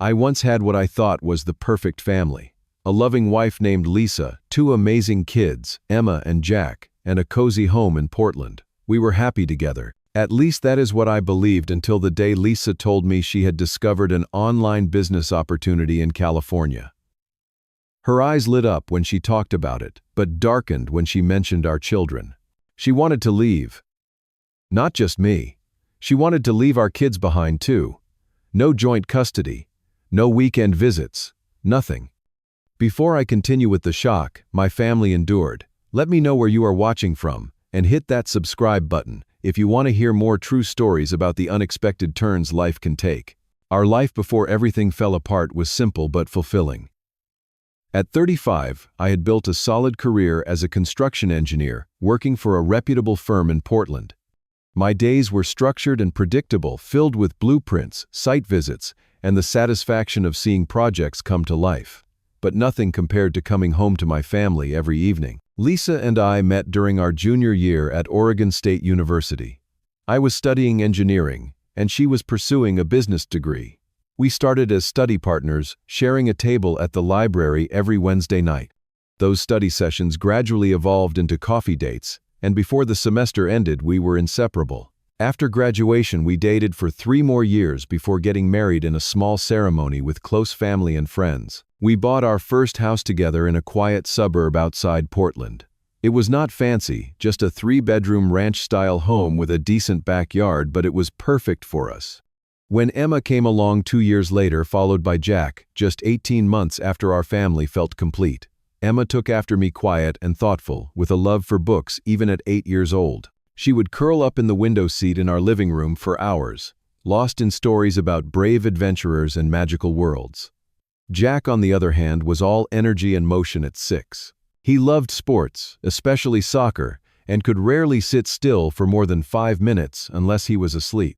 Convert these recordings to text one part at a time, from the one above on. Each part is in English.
I once had what I thought was the perfect family. A loving wife named Lisa, two amazing kids, Emma and Jack, and a cozy home in Portland. We were happy together. At least that is what I believed until the day Lisa told me she had discovered an online business opportunity in California. Her eyes lit up when she talked about it, but darkened when she mentioned our children. She wanted to leave. Not just me. She wanted to leave our kids behind too. No joint custody. No weekend visits. Nothing. Before I continue with the shock my family endured, let me know where you are watching from, and hit that subscribe button if you want to hear more true stories about the unexpected turns life can take. Our life before everything fell apart was simple but fulfilling. At 35, I had built a solid career as a construction engineer, working for a reputable firm in Portland. My days were structured and predictable, filled with blueprints, site visits, and the satisfaction of seeing projects come to life. But nothing compared to coming home to my family every evening. Lisa and I met during our junior year at Oregon State University. I was studying engineering, and she was pursuing a business degree. We started as study partners, sharing a table at the library every Wednesday night. Those study sessions gradually evolved into coffee dates, and before the semester ended, we were inseparable. After graduation, we dated for 3 more years before getting married in a small ceremony with close family and friends. We bought our first house together in a quiet suburb outside Portland. It was not fancy, just a 3-bedroom ranch-style home with a decent backyard, but it was perfect for us. When Emma came along 2 years later, followed by Jack, just 18 months after our family felt complete, Emma took after me, quiet and thoughtful, with a love for books even at 8 years old. She would curl up in the window seat in our living room for hours, lost in stories about brave adventurers and magical worlds. Jack, on the other hand, was all energy and motion at 6. He loved sports, especially soccer, and could rarely sit still for more than 5 minutes unless he was asleep.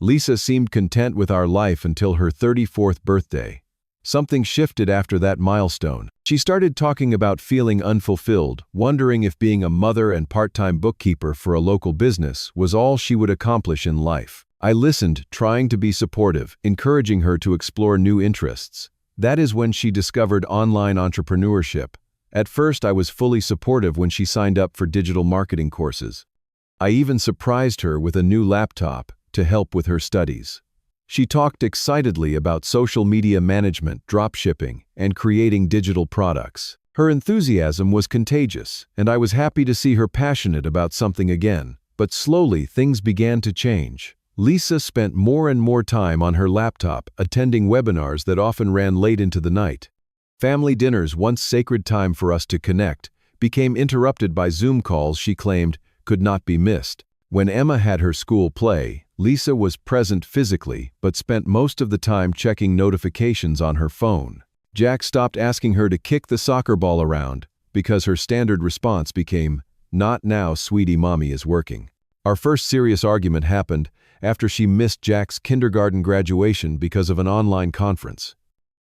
Lisa seemed content with our life until her 34th birthday. Something shifted after that milestone. She started talking about feeling unfulfilled, wondering if being a mother and part-time bookkeeper for a local business was all she would accomplish in life. I listened, trying to be supportive, encouraging her to explore new interests. That is when she discovered online entrepreneurship. At first, I was fully supportive when she signed up for digital marketing courses. I even surprised her with a new laptop to help with her studies. She talked excitedly about social media management, dropshipping, and creating digital products. Her enthusiasm was contagious, and I was happy to see her passionate about something again. But slowly, things began to change. Lisa spent more and more time on her laptop, attending webinars that often ran late into the night. Family dinners, once sacred time for us to connect, became interrupted by Zoom calls she claimed could not be missed. When Emma had her school play, Lisa was present physically, but spent most of the time checking notifications on her phone. Jack stopped asking her to kick the soccer ball around, because her standard response became, "Not now, sweetie, mommy is working." Our first serious argument happened after she missed Jack's kindergarten graduation because of an online conference.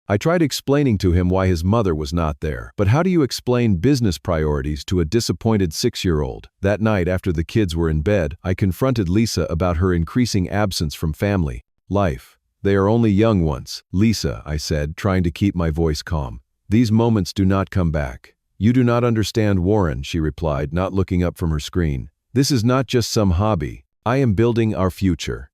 I tried explaining to him why his mother was not there. But how do you explain business priorities to a disappointed 6-year-old? That night, after the kids were in bed, I confronted Lisa about her increasing absence from family life. "They are only young once, Lisa," I said, trying to keep my voice calm. "These moments do not come back." "You do not understand, Warren," she replied, not looking up from her screen. "This is not just some hobby. I am building our future.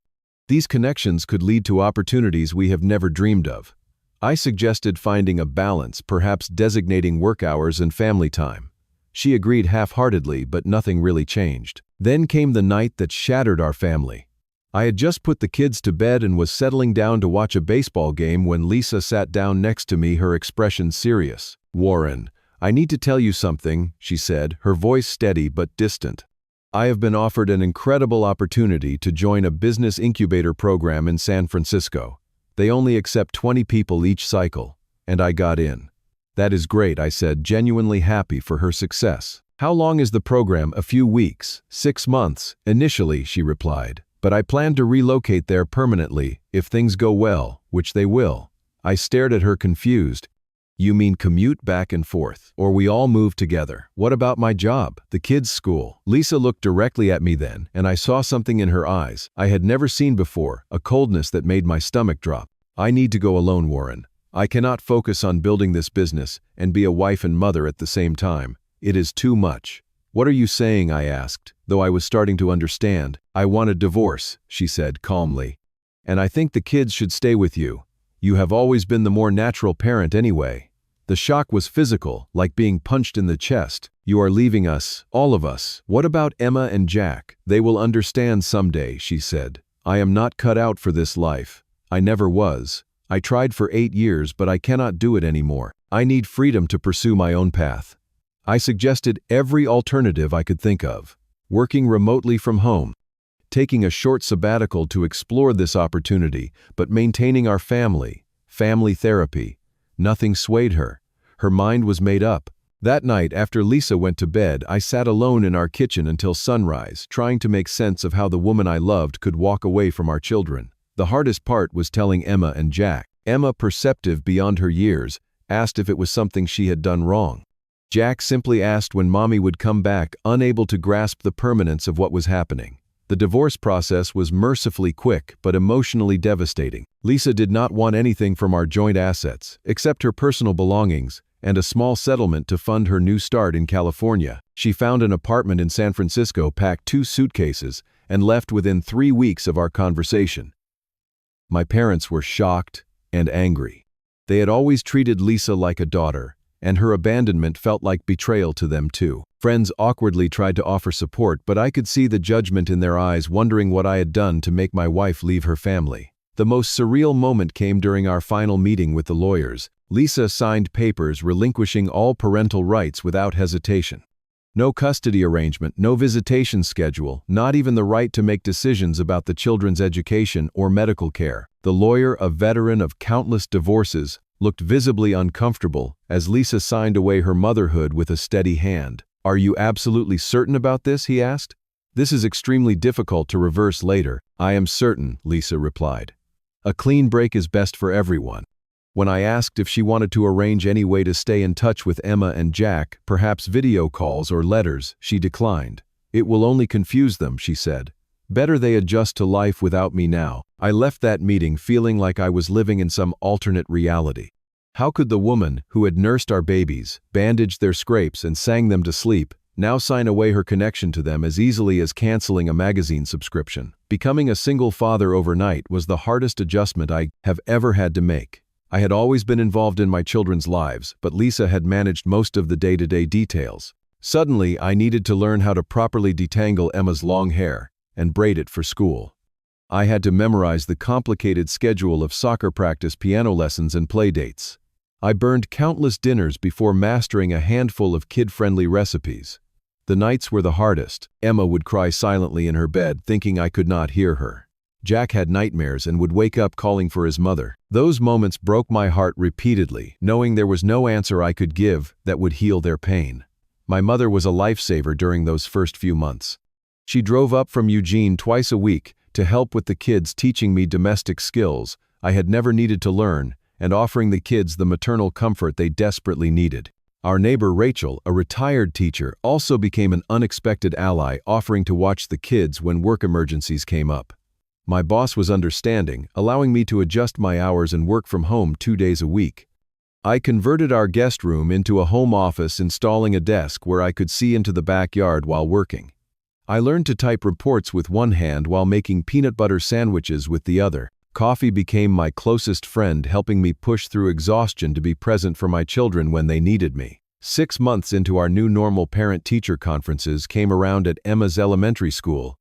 These connections could lead to opportunities we have never dreamed of." I suggested finding a balance, perhaps designating work hours and family time. She agreed half-heartedly, but nothing really changed. Then came the night that shattered our family. I had just put the kids to bed and was settling down to watch a baseball game when Lisa sat down next to me, her expression serious. "Warren, I need to tell you something," she said, her voice steady but distant. "I have been offered an incredible opportunity to join a business incubator program in San Francisco. They only accept 20 people each cycle, and I got in." "That is great," I said, genuinely happy for her success. "How long is the program?" "A few weeks, 6 months, initially," she replied. "But I plan to relocate there permanently, if things go well, which they will." I stared at her confused. "You mean commute back and forth, or we all move together? What about my job, the kids' school?" Lisa looked directly at me then, and I saw something in her eyes I had never seen before, a coldness that made my stomach drop. I need to go alone, Warren. I cannot focus on building this business and be a wife and mother at the same time. It is too much. What are you saying? I asked, though I was starting to understand. I want a divorce, she said calmly. And I think the kids should stay with you. You have always been the more natural parent anyway. The shock was physical, like being punched in the chest. You are leaving us, all of us. What about Emma and Jack? They will understand someday, she said. I am not cut out for this life. I never was. I tried for 8 years, but I cannot do it anymore. I need freedom to pursue my own path. I suggested every alternative I could think of. Working remotely from home, taking a short sabbatical to explore this opportunity, but maintaining our family therapy. Nothing swayed her. Her mind was made up. That night, after Lisa went to bed, I sat alone in our kitchen until sunrise, trying to make sense of how the woman I loved could walk away from our children. The hardest part was telling Emma and Jack. Emma, perceptive beyond her years, asked if it was something she had done wrong. Jack simply asked when Mommy would come back, unable to grasp the permanence of what was happening. The divorce process was mercifully quick, but emotionally devastating. Lisa did not want anything from our joint assets, except her personal belongings, and a small settlement to fund her new start in California. She found an apartment in San Francisco, packed 2 suitcases, and left within 3 weeks of our conversation. My parents were shocked and angry. They had always treated Lisa like a daughter, and her abandonment felt like betrayal to them too. Friends awkwardly tried to offer support, but I could see the judgment in their eyes, wondering what I had done to make my wife leave her family. The most surreal moment came during our final meeting with the lawyers. Lisa signed papers relinquishing all parental rights without hesitation. No custody arrangement, no visitation schedule, not even the right to make decisions about the children's education or medical care. The lawyer, a veteran of countless divorces, looked visibly uncomfortable as Lisa signed away her motherhood with a steady hand. Are you absolutely certain about this? He asked. This is extremely difficult to reverse later. I am certain, Lisa replied. A clean break is best for everyone. When I asked if she wanted to arrange any way to stay in touch with Emma and Jack, perhaps video calls or letters, she declined. It will only confuse them, she said. Better they adjust to life without me now. I left that meeting feeling like I was living in some alternate reality. How could the woman who had nursed our babies, bandaged their scrapes, and sang them to sleep, now sign away her connection to them as easily as canceling a magazine subscription? Becoming a single father overnight was the hardest adjustment I have ever had to make. I had always been involved in my children's lives, but Lisa had managed most of the day-to-day details. Suddenly, I needed to learn how to properly detangle Emma's long hair and braid it for school. I had to memorize the complicated schedule of soccer practice, piano lessons, and play dates. I burned countless dinners before mastering a handful of kid-friendly recipes. The nights were the hardest. Emma would cry silently in her bed, thinking I could not hear her. Jack had nightmares and would wake up calling for his mother. Those moments broke my heart repeatedly, knowing there was no answer I could give that would heal their pain. My mother was a lifesaver during those first few months. She drove up from Eugene twice a week to help with the kids, teaching me domestic skills I had never needed to learn, and offering the kids the maternal comfort they desperately needed. Our neighbor Rachel, a retired teacher, also became an unexpected ally, offering to watch the kids when work emergencies came up. My boss was understanding, allowing me to adjust my hours and work from home 2 days a week. I converted our guest room into a home office, installing a desk where I could see into the backyard while working. I learned to type reports with one hand while making peanut butter sandwiches with the other. Coffee became my closest friend, helping me push through exhaustion to be present for my children when they needed me. 6 months into our new normal, parent-teacher conferences came around at Emma's elementary school.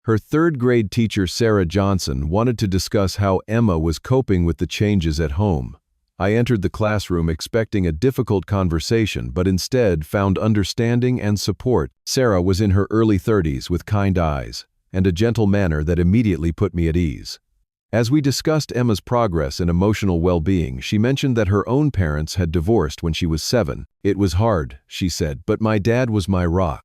Her 3rd grade teacher, Sarah Johnson, wanted to discuss how Emma was coping with the changes at home. I entered the classroom expecting a difficult conversation, but instead found understanding and support. Sarah was in her early 30s with kind eyes and a gentle manner that immediately put me at ease. As we discussed Emma's progress and emotional well-being, she mentioned that her own parents had divorced when she was 7. It was hard, she said, but my dad was my rock.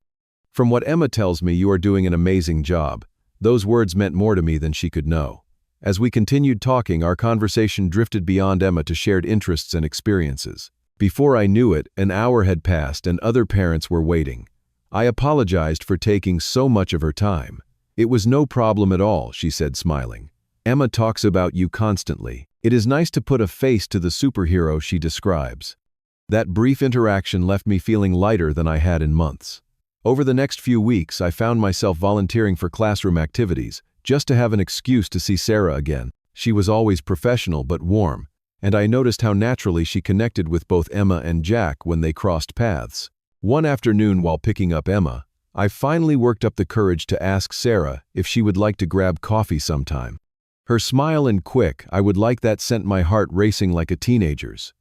From what Emma tells me, you are doing an amazing job. Those words meant more to me than she could know. As we continued talking, our conversation drifted beyond Emma to shared interests and experiences. Before I knew it, an hour had passed and other parents were waiting. I apologized for taking so much of her time. It was no problem at all, she said, smiling. Emma talks about you constantly. It is nice to put a face to the superhero she describes. That brief interaction left me feeling lighter than I had in months. Over the next few weeks, I found myself volunteering for classroom activities, just to have an excuse to see Sarah again. She was always professional but warm, and I noticed how naturally she connected with both Emma and Jack when they crossed paths. One afternoon while picking up Emma, I finally worked up the courage to ask Sarah if she would like to grab coffee sometime. Her smile and quick "I would like that" sent my heart racing like a teenager's.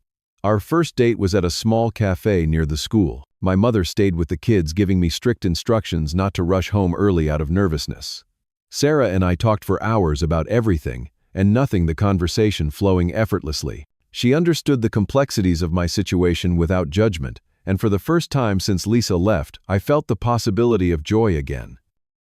Our first date was at a small cafe near the school. My mother stayed with the kids, giving me strict instructions not to rush home early out of nervousness. Sarah and I talked for hours about everything and nothing, the conversation flowing effortlessly. She understood the complexities of my situation without judgment, and for the first time since Lisa left, I felt the possibility of joy again.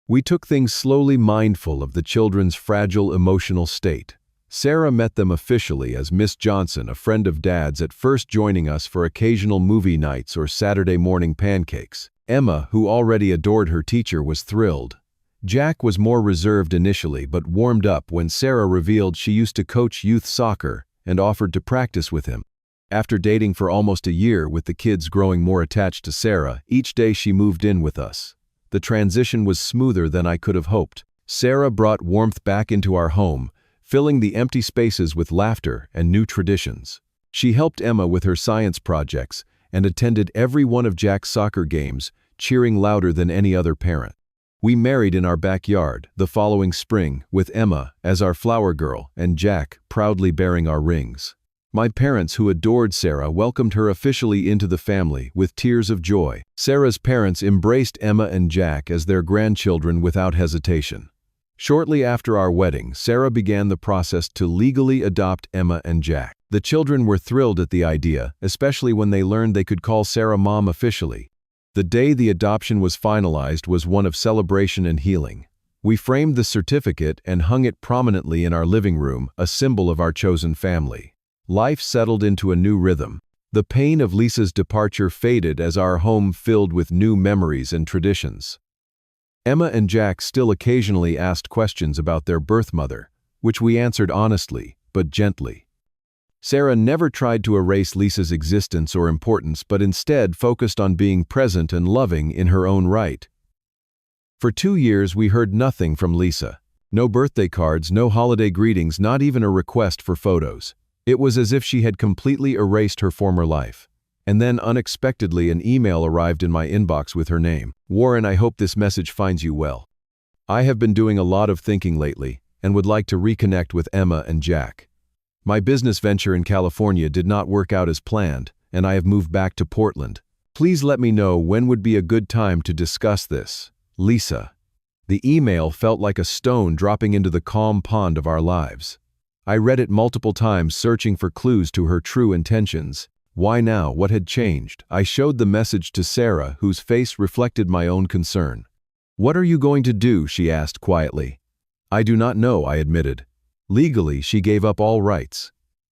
We took things slowly, mindful of the children's fragile emotional state. Sarah met them officially as Miss Johnson, a friend of Dad's, at first joining us for occasional movie nights or Saturday morning pancakes. Emma, who already adored her teacher, was thrilled. Jack was more reserved initially but warmed up when Sarah revealed she used to coach youth soccer and offered to practice with him. After dating for almost a year, with the kids growing more attached to Sarah, each day she moved in with us. The transition was smoother than I could have hoped. Sarah brought warmth back into our home, filling the empty spaces with laughter and new traditions. She helped Emma with her science projects and attended every one of Jack's soccer games, cheering louder than any other parent. We married in our backyard the following spring, with Emma as our flower girl and Jack proudly bearing our rings. My parents, who adored Sarah, welcomed her officially into the family with tears of joy. Sarah's parents embraced Emma and Jack as their grandchildren without hesitation. Shortly after our wedding, Sarah began the process to legally adopt Emma and Jack. The children were thrilled at the idea, especially when they learned they could call Sarah Mom officially. The day the adoption was finalized was one of celebration and healing. We framed the certificate and hung it prominently in our living room, a symbol of our chosen family. Life settled into a new rhythm. The pain of Lisa's departure faded as our home filled with new memories and traditions. Emma and Jack still occasionally asked questions about their birth mother, which we answered honestly, but gently. Sarah never tried to erase Lisa's existence or importance, but instead focused on being present and loving in her own right. For 2 years, we heard nothing from Lisa. No birthday cards, no holiday greetings, not even a request for photos. It was as if she had completely erased her former life. And then, unexpectedly, an email arrived in my inbox with her name. "Warren, I hope this message finds you well. I have been doing a lot of thinking lately and would like to reconnect with Emma and Jack. My business venture in California did not work out as planned, and I have moved back to Portland. Please let me know when would be a good time to discuss this. Lisa." The email felt like a stone dropping into the calm pond of our lives. I read it multiple times, searching for clues to her true intentions. Why now? What had changed? I showed the message to Sarah, whose face reflected my own concern. "What are you going to do?" she asked quietly. "I do not know," I admitted. Legally, she gave up all rights.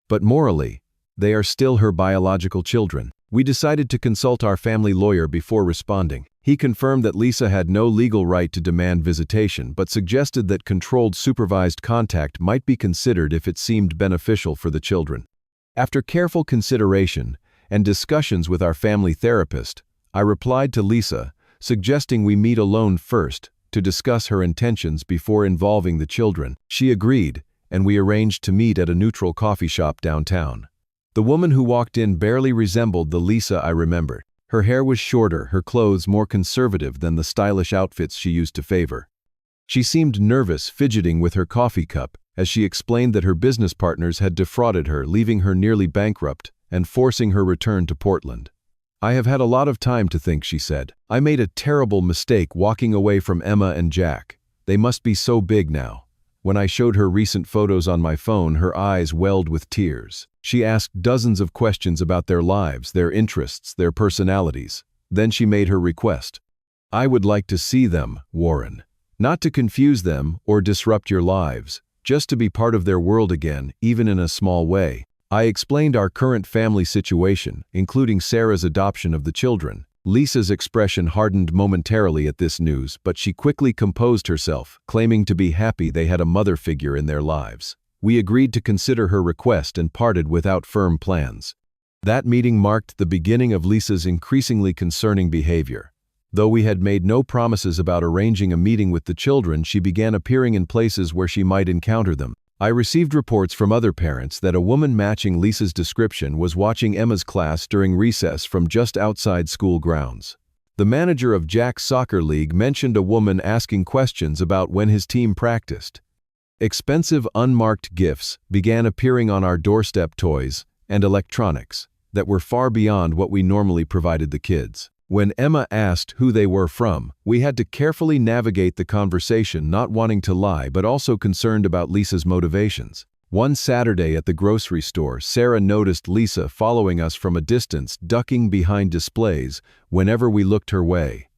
But morally, they are still her biological children. We decided to consult our family lawyer before responding. He confirmed that Lisa had no legal right to demand visitation, but suggested that controlled supervised contact might be considered if it seemed beneficial for the children. After careful consideration and discussions with our family therapist, I replied to Lisa, suggesting we meet alone first to discuss her intentions before involving the children. She agreed, and we arranged to meet at a neutral coffee shop downtown. The woman who walked in barely resembled the Lisa I remembered. Her hair was shorter, her clothes more conservative than the stylish outfits she used to favor. She seemed nervous, fidgeting with her coffee cup, as she explained that her business partners had defrauded her, leaving her nearly bankrupt and forcing her return to Portland. "I have had a lot of time to think," she said. "I made a terrible mistake walking away from Emma and Jack. They must be so big now." When I showed her recent photos on my phone, her eyes welled with tears. She asked dozens of questions about their lives, their interests, their personalities. Then she made her request. "I would like to see them, Warren. Not to confuse them or disrupt your lives, just to be part of their world again, even in a small way." I explained our current family situation, including Sarah's adoption of the children. Lisa's expression hardened momentarily at this news, but she quickly composed herself, claiming to be happy they had a mother figure in their lives. We agreed to consider her request and parted without firm plans. That meeting marked the beginning of Lisa's increasingly concerning behavior. Though we had made no promises about arranging a meeting with the children, she began appearing in places where she might encounter them. I received reports from other parents that a woman matching Lisa's description was watching Emma's class during recess from just outside school grounds. The manager of Jack's soccer league mentioned a woman asking questions about when his team practiced. Expensive unmarked gifts began appearing on our doorstep, toys and electronics that were far beyond what we normally provided the kids. When Emma asked who they were from, we had to carefully navigate the conversation, not wanting to lie but also concerned about Lisa's motivations. One Saturday at the grocery store, Sarah noticed Lisa following us from a distance, ducking behind displays whenever we looked her way.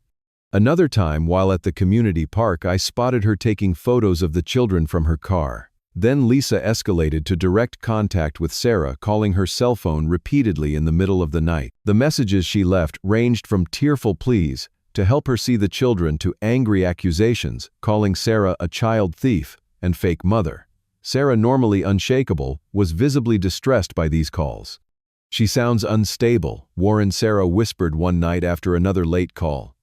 Another time, while at the community park, I spotted her taking photos of the children from her car. Then Lisa escalated to direct contact with Sarah, calling her cell phone repeatedly in the middle of the night. The messages she left ranged from tearful pleas to help her see the children to angry accusations, calling Sarah a child thief and fake mother. Sarah, normally unshakable, was visibly distressed by these calls. "She sounds unstable," Warren Sarah whispered one night after another late call.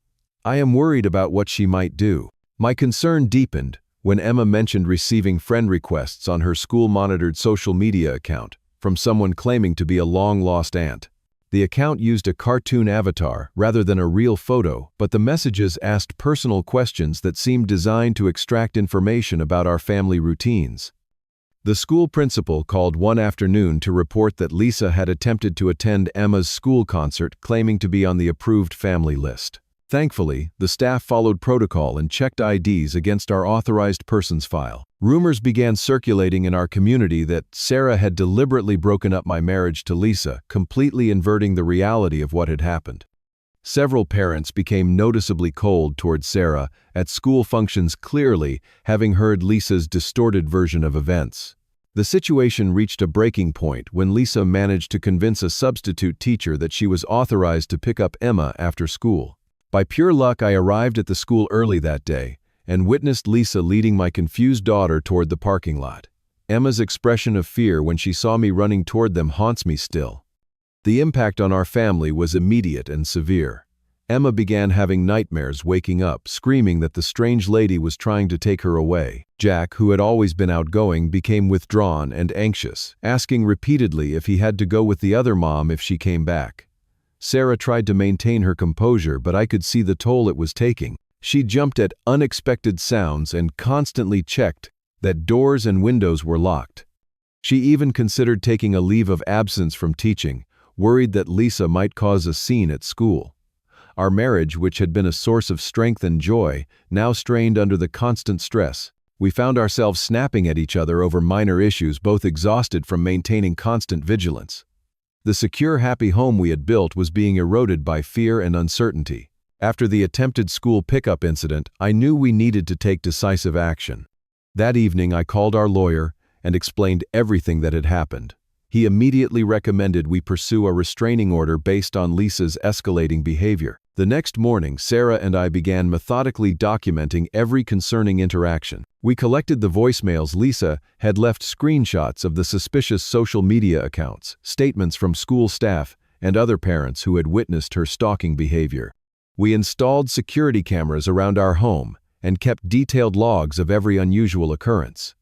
"I am worried about what she might do." My concern deepened when Emma mentioned receiving friend requests on her school-monitored social media account from someone claiming to be a long-lost aunt. The account used a cartoon avatar rather than a real photo, but the messages asked personal questions that seemed designed to extract information about our family routines. The school principal called one afternoon to report that Lisa had attempted to attend Emma's school concert, claiming to be on the approved family list. Thankfully, the staff followed protocol and checked IDs against our authorized persons file. Rumors began circulating in our community that Sarah had deliberately broken up my marriage to Lisa, completely inverting the reality of what had happened. Several parents became noticeably cold towards Sarah at school functions, clearly having heard Lisa's distorted version of events. The situation reached a breaking point when Lisa managed to convince a substitute teacher that she was authorized to pick up Emma after school. By pure luck, I arrived at the school early that day and witnessed Lisa leading my confused daughter toward the parking lot. Emma's expression of fear when she saw me running toward them haunts me still. The impact on our family was immediate and severe. Emma began having nightmares, waking up, screaming that the strange lady was trying to take her away. Jack, who had always been outgoing, became withdrawn and anxious, asking repeatedly if he had to go with the other mom if she came back. Sarah tried to maintain her composure, but I could see the toll it was taking. She jumped at unexpected sounds and constantly checked that doors and windows were locked. She even considered taking a leave of absence from teaching, worried that Lisa might cause a scene at school. Our marriage, which had been a source of strength and joy, now strained under the constant stress. We found ourselves snapping at each other over minor issues, both exhausted from maintaining constant vigilance. The secure, happy home we had built was being eroded by fear and uncertainty. After the attempted school pickup incident, I knew we needed to take decisive action. That evening, I called our lawyer and explained everything that had happened. He immediately recommended we pursue a restraining order based on Lisa's escalating behavior. The next morning, Sarah and I began methodically documenting every concerning interaction. We collected the voicemails Lisa had left, screenshots of the suspicious social media accounts, statements from school staff, and other parents who had witnessed her stalking behavior. We installed security cameras around our home and kept detailed logs of every unusual occurrence.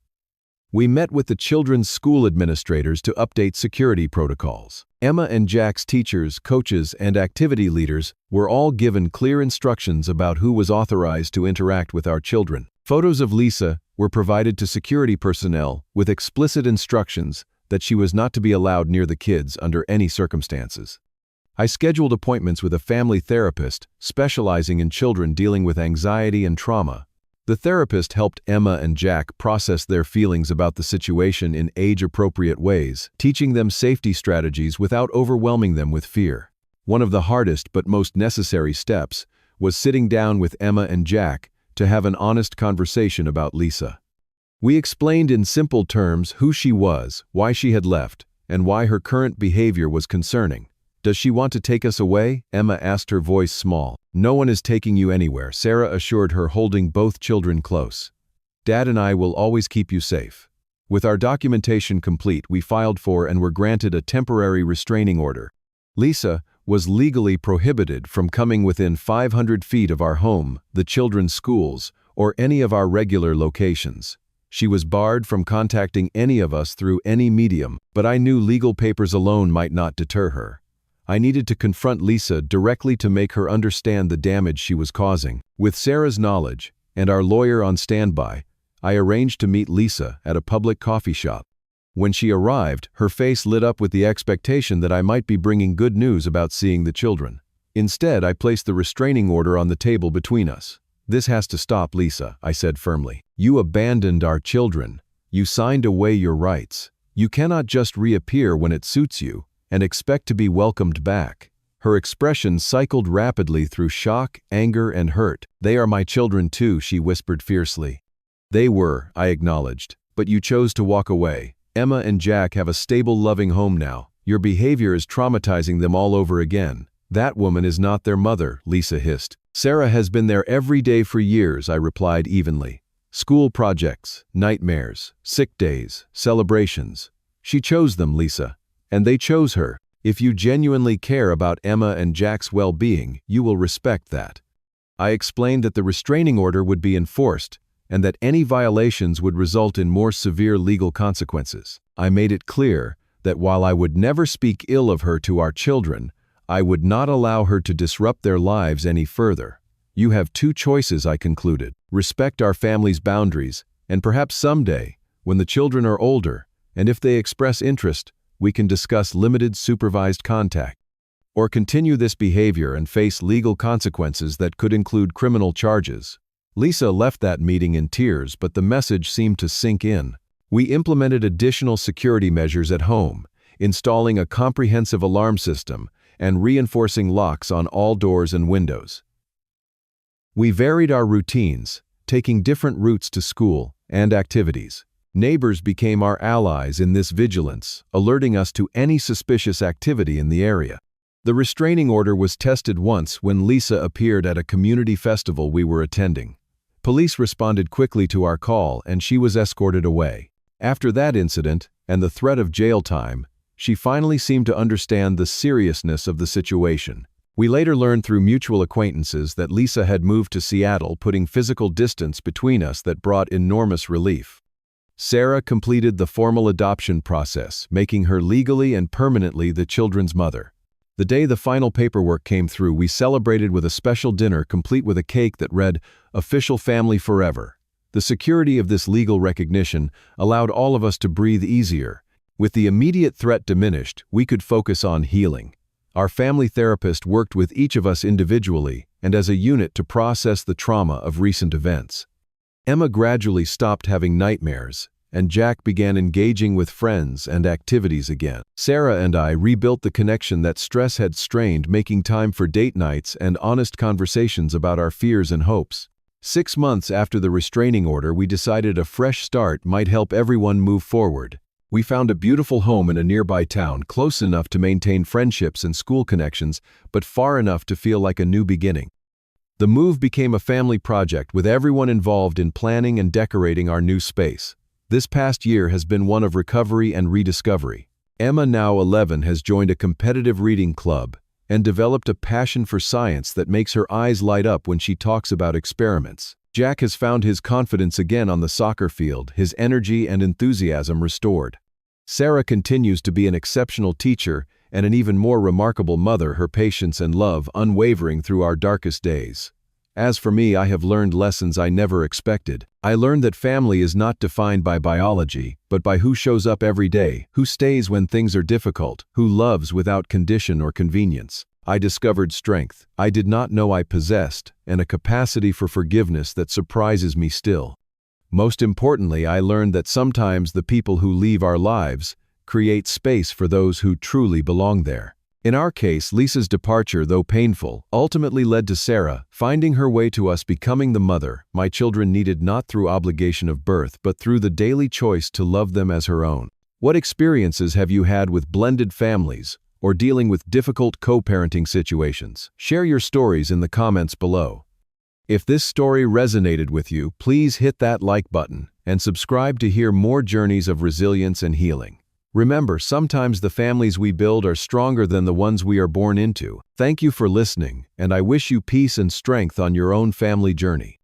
We met with the children's school administrators to update security protocols. Emma and Jack's teachers, coaches, and activity leaders were all given clear instructions about who was authorized to interact with our children. Photos of Lisa were provided to security personnel with explicit instructions that she was not to be allowed near the kids under any circumstances. I scheduled appointments with a family therapist specializing in children dealing with anxiety and trauma. The therapist helped Emma and Jack process their feelings about the situation in age-appropriate ways, teaching them safety strategies without overwhelming them with fear. One of the hardest but most necessary steps was sitting down with Emma and Jack to have an honest conversation about Lisa. We explained in simple terms who she was, why she had left, and why her current behavior was concerning. "Does she want to take us away?" Emma asked, her voice small. "No one is taking you anywhere," Sarah assured her, holding both children close. "Dad and I will always keep you safe." With our documentation complete, we filed for and were granted a temporary restraining order. Lisa was legally prohibited from coming within 500 feet of our home, the children's schools, or any of our regular locations. She was barred from contacting any of us through any medium, but I knew legal papers alone might not deter her. I needed to confront Lisa directly to make her understand the damage she was causing. With Sarah's knowledge, and our lawyer on standby, I arranged to meet Lisa at a public coffee shop. When she arrived, her face lit up with the expectation that I might be bringing good news about seeing the children. Instead, I placed the restraining order on the table between us. "This has to stop, Lisa," I said firmly. "You abandoned our children. You signed away your rights. You cannot just reappear when it suits you and expect to be welcomed back." Her expression cycled rapidly through shock, anger, and hurt. "They are my children too," she whispered fiercely. "They were," I acknowledged, "but you chose to walk away. Emma and Jack have a stable, loving home now. Your behavior is traumatizing them all over again." "That woman is not their mother," Lisa hissed. "Sarah has been there every day for years," I replied evenly. "School projects, nightmares, sick days, celebrations. She chose them, Lisa, and they chose her. If you genuinely care about Emma and Jack's well-being, you will respect that." I explained that the restraining order would be enforced, and that any violations would result in more severe legal consequences. I made it clear that while I would never speak ill of her to our children, I would not allow her to disrupt their lives any further. "You have two choices," I concluded. "Respect our family's boundaries, and perhaps someday, when the children are older, and if they express interest, we can discuss limited supervised contact. Or continue this behavior and face legal consequences that could include criminal charges." Lisa left that meeting in tears, but the message seemed to sink in. We implemented additional security measures at home, installing a comprehensive alarm system and reinforcing locks on all doors and windows. We varied our routines, taking different routes to school and activities. Neighbors became our allies in this vigilance, alerting us to any suspicious activity in the area. The restraining order was tested once when Lisa appeared at a community festival we were attending. Police responded quickly to our call, and she was escorted away. After that incident, and the threat of jail time, she finally seemed to understand the seriousness of the situation. We later learned through mutual acquaintances that Lisa had moved to Seattle, putting physical distance between us that brought enormous relief. Sarah completed the formal adoption process, making her legally and permanently the children's mother. The day the final paperwork came through, we celebrated with a special dinner complete with a cake that read, "Official Family Forever." The security of this legal recognition allowed all of us to breathe easier. With the immediate threat diminished, we could focus on healing. Our family therapist worked with each of us individually and as a unit to process the trauma of recent events. Emma gradually stopped having nightmares, and Jack began engaging with friends and activities again. Sarah and I rebuilt the connection that stress had strained, making time for date nights and honest conversations about our fears and hopes. 6 months after the restraining order, we decided a fresh start might help everyone move forward. We found a beautiful home in a nearby town, close enough to maintain friendships and school connections, but far enough to feel like a new beginning. The move became a family project, with everyone involved in planning and decorating our new space. This past year has been one of recovery and rediscovery. Emma, now 11, has joined a competitive reading club and developed a passion for science that makes her eyes light up when she talks about experiments. Jack has found his confidence again on the soccer field, his energy and enthusiasm restored. Sarah continues to be an exceptional teacher and an even more remarkable mother, her patience and love unwavering through our darkest days. As for me, I have learned lessons I never expected. I learned that family is not defined by biology, but by who shows up every day, who stays when things are difficult, who loves without condition or convenience. I discovered strength I did not know I possessed, and a capacity for forgiveness that surprises me still. Most importantly, I learned that sometimes the people who leave our lives create space for those who truly belong there. In our case, Lisa's departure, though painful, ultimately led to Sarah finding her way to us, becoming the mother my children needed, not through obligation of birth, but through the daily choice to love them as her own. What experiences have you had with blended families or dealing with difficult co-parenting situations? Share your stories in the comments below. If this story resonated with you, please hit that like button and subscribe to hear more journeys of resilience and healing. Remember, sometimes the families we build are stronger than the ones we are born into. Thank you for listening, and I wish you peace and strength on your own family journey.